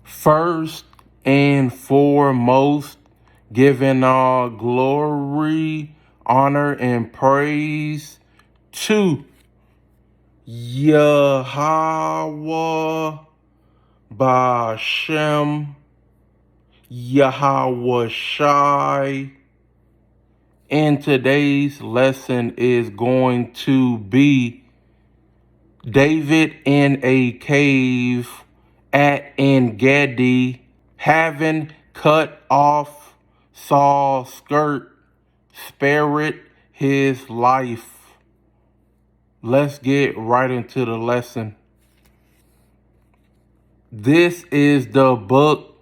First and foremost, giving all glory, honor, and praise to Yahweh Bashem, Yahweh Shai. And today's lesson is going to be David in a cave at Engedi, having cut off Saul's skirt, spared his life. Let's get right into the lesson. This is the book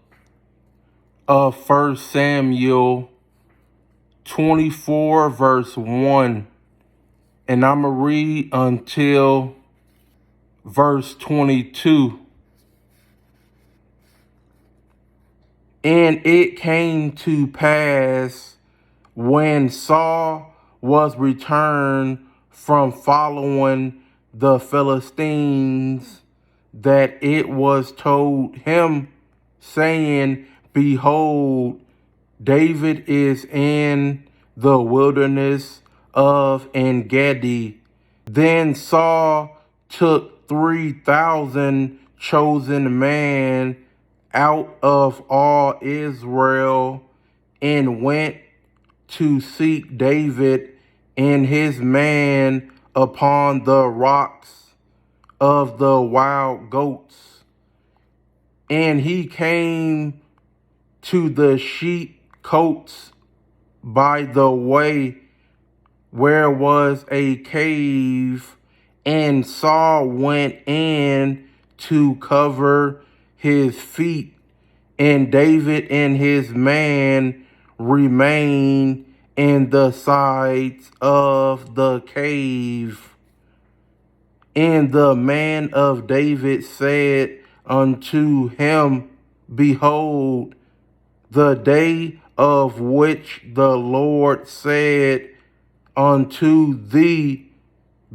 of 1 Samuel 24 verse 1. And I'm going to read until verse 22. And it came to pass when Saul was returned from following the Philistines that it was told him, saying, Behold, David is in the wilderness of Engedi. Then Saul took 3,000 chosen men out of all Israel and went to seek David and his man upon the rocks of the wild goats. And he came to the sheep cotes by the way where was a cave, and Saul went in to cover his feet, and David and his man remained in the sides of the cave. And the man of David said unto him, Behold, the day of which the Lord said unto thee,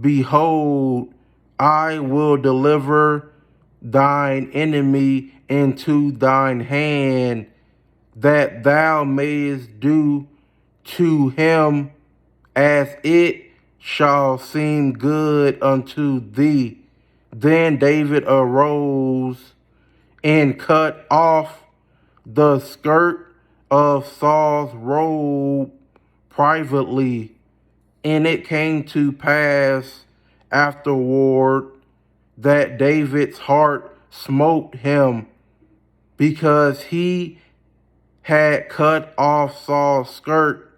Behold, I will deliver thine enemy into thine hand, that thou mayest do to him as it shall seem good unto thee. Then David arose and cut off the skirt of Saul's robe privately. And it came to pass afterward that David's heart smote him, because he had cut off Saul's skirt.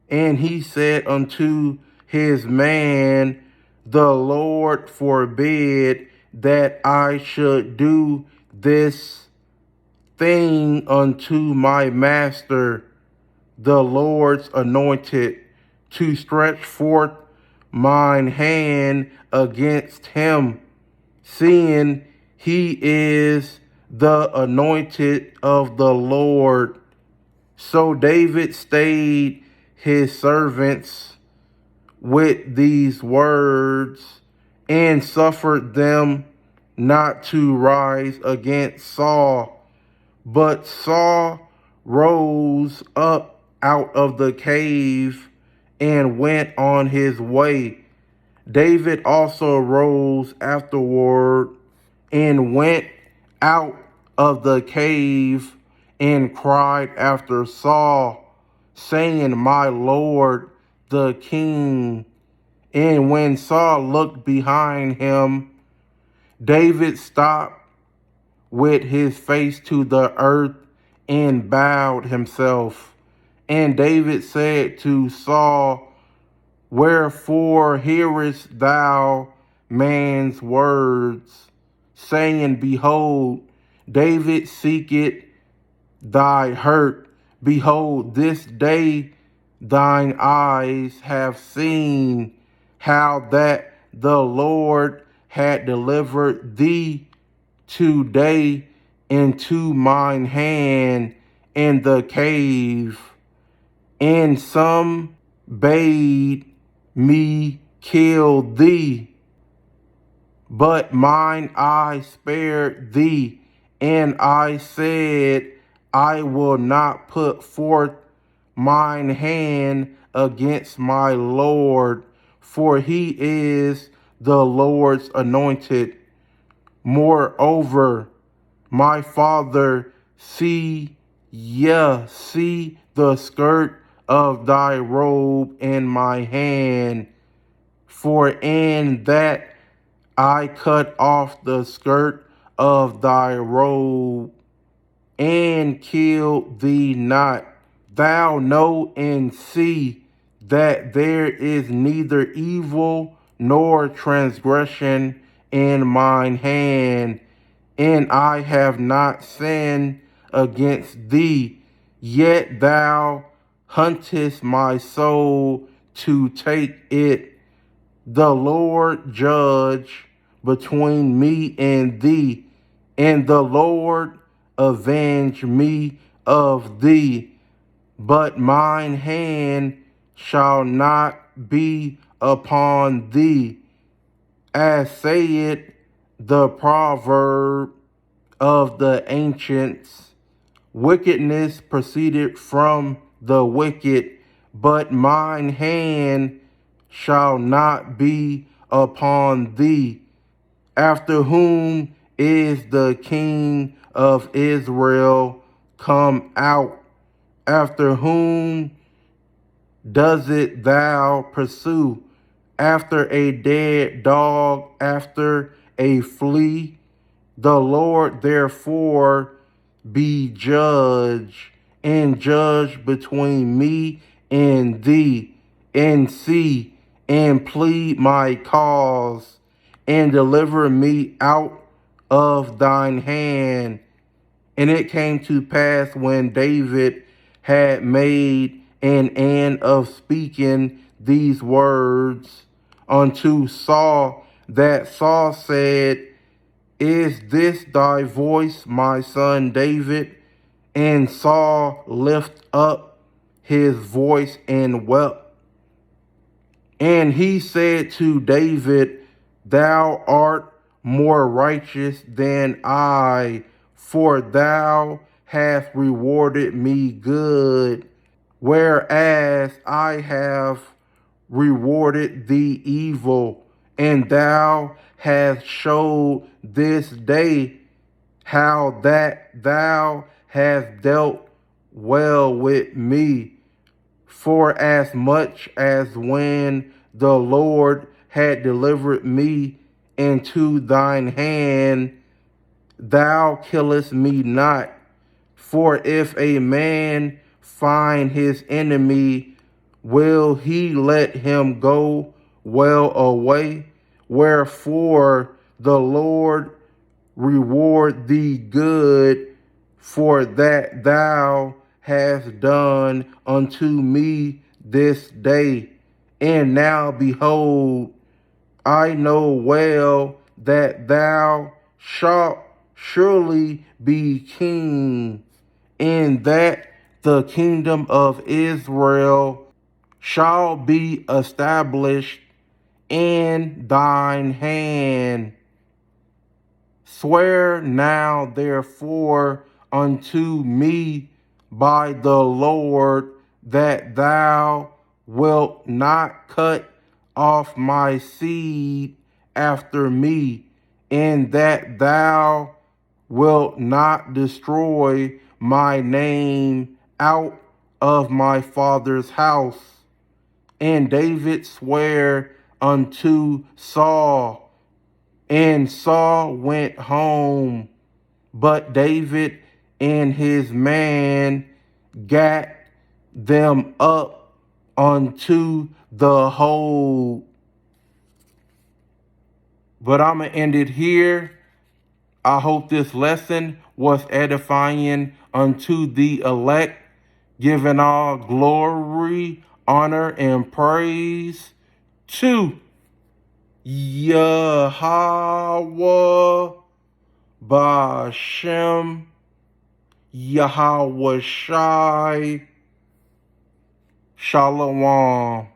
And he said unto his man, The Lord forbid that I should do this thing unto my master, the Lord's anointed, to stretch forth mine hand against him, seeing he is the anointed of the Lord. So David stayed his servants with these words, and suffered them not to rise against Saul. But Saul rose up out of the cave and went on his way. David also rose afterward and went out of the cave and cried after Saul, saying, My Lord, the king. And when Saul looked behind him, David stopped with his face to the earth and bowed himself. And David said to Saul, Wherefore hearest thou man's words, saying, Behold, David seeketh thy hurt. Behold, this day thine eyes have seen how that the Lord had delivered thee today into mine hand in the cave. And some bade me kill thee, but mine eye spared thee, And I said, I will not put forth mine hand against my Lord, for he is the Lord's anointed. Moreover, my father, see the skirt of thy robe in my hand, for in that I cut off the skirt of thy robe, and killed thee not. Thou know and see that there is neither evil nor transgression in mine hand, and I have not sinned against thee. Yet thou huntest my soul to take it. The Lord judge between me and thee, and the Lord avenge me of thee. But mine hand shall not be upon thee, as saith the proverb of the ancients. Wickedness proceeded from the wicked, but mine hand shall not be upon thee. After whom is the King of Israel come out? After whom does it thou pursue? After a dead dog, after a flea? The Lord therefore be judge, and judge between me and thee, and see, and plead my cause, and deliver me out of thine hand. And it came to pass, when David had made an end of speaking these words unto Saul, that Saul said, Is this thy voice, my son David? And Saul lifted up his voice and wept. And he said to David, Thou art more righteous than I, for thou hast rewarded me good, whereas I have rewarded thee evil. And thou hast showed this day how that thou hast dealt well with me. For as much as when the Lord had delivered me into thine hand, thou killest me not. For if a man find his enemy, will he let him go well away? Wherefore the Lord reward thee good for that thou hast done unto me this day. And now behold, I know well that thou shalt surely be king, and that the kingdom of Israel shall be established in thine hand. Swear now therefore unto me by the Lord that thou wilt not cut off my seed after me, and that thou wilt not destroy my name out of my father's house. And David sware unto Saul, and Saul went home, but David and his man gat them up unto the hold. But I'm going to end it here. I hope this lesson was edifying unto the elect, giving all glory, honor, and praise to Yahweh Bashem, Yahweh Shai, Shalom.